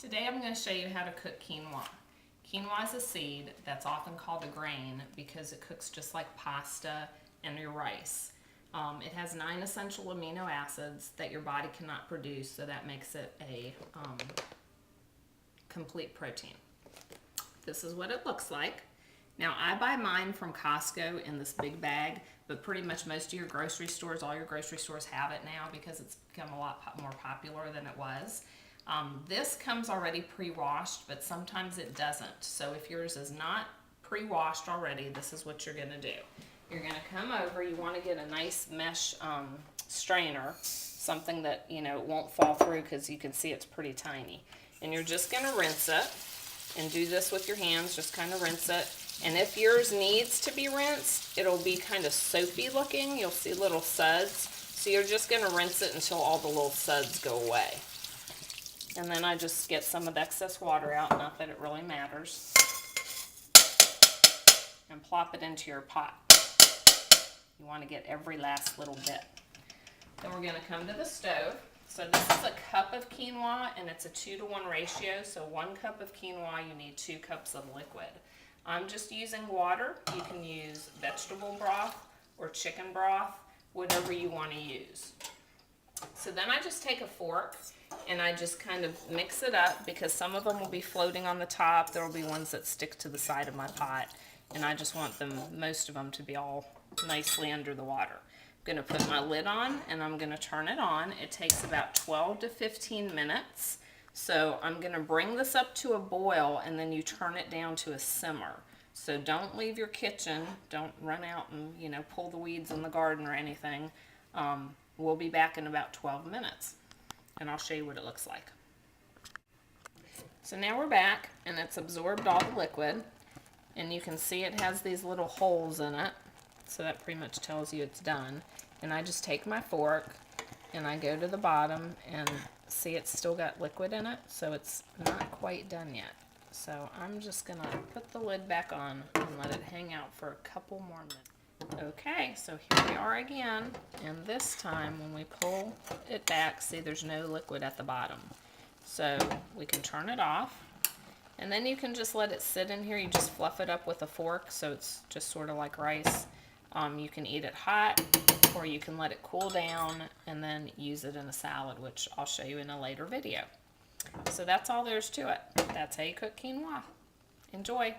Today I'm going to show you how to cook quinoa. Quinoa is a seed that's often called a grain because it cooks just like pasta and your rice. It has 9 essential amino acids that your body cannot produce, so that makes it a complete protein. This is what it looks like. Now, I buy mine from Costco in this big bag, but pretty much most of your grocery stores, all your grocery stores have it now because it's become a lot more popular than it was. This comes already pre-washed, but sometimes it doesn't. So if yours is not pre-washed already, this is what you're going to do. You're going to come over, you want to get a nice mesh strainer, something that, won't fall through because you can see it's pretty tiny. And you're just going to rinse it, and do this with your hands, just kind of rinse it. And if yours needs to be rinsed, it'll be kind of soapy looking. You'll see little suds. So you're just going to rinse it until all the little suds go away. And then I just get some of the excess water out, not that it really matters. And plop it into your pot. You want to get every last little bit. Then we're going to come to the stove. So this is a cup of quinoa, and it's a 2-to-1 ratio. So 1 cup of quinoa, you need 2 cups of liquid. I'm just using water. You can use vegetable broth or chicken broth, whatever you want to use. So then I just take a fork and I just kind of mix it up because some of them will be floating on the top. There will be ones that stick to the side of my pot, and I just want most of them to be all nicely under the water. I'm going to put my lid on and I'm going to turn it on. It takes about 12 to 15 minutes. So I'm going to bring this up to a boil, and then you turn it down to a simmer. So don't leave your kitchen. Don't run out and pull the weeds in the garden or anything. We'll be back in about 12 minutes, and I'll show you what it looks like. So now we're back, and it's absorbed all the liquid, and you can see it has these little holes in it, so that pretty much tells you it's done. And I just take my fork and I go to the bottom, and see it's still got liquid in it, so it's not quite done yet. So I'm just gonna put the lid back on and let it hang out for a couple more minutes. Okay, so here we are again, and this time when we pull it back, see there's no liquid at the bottom. So we can turn it off, and then you can just let it sit in here. You just fluff it up with a fork so it's just sort of like rice. You can eat it hot, or you can let it cool down and then use it in a salad, which I'll show you in a later video. So that's all there's to it. That's how you cook quinoa. Enjoy.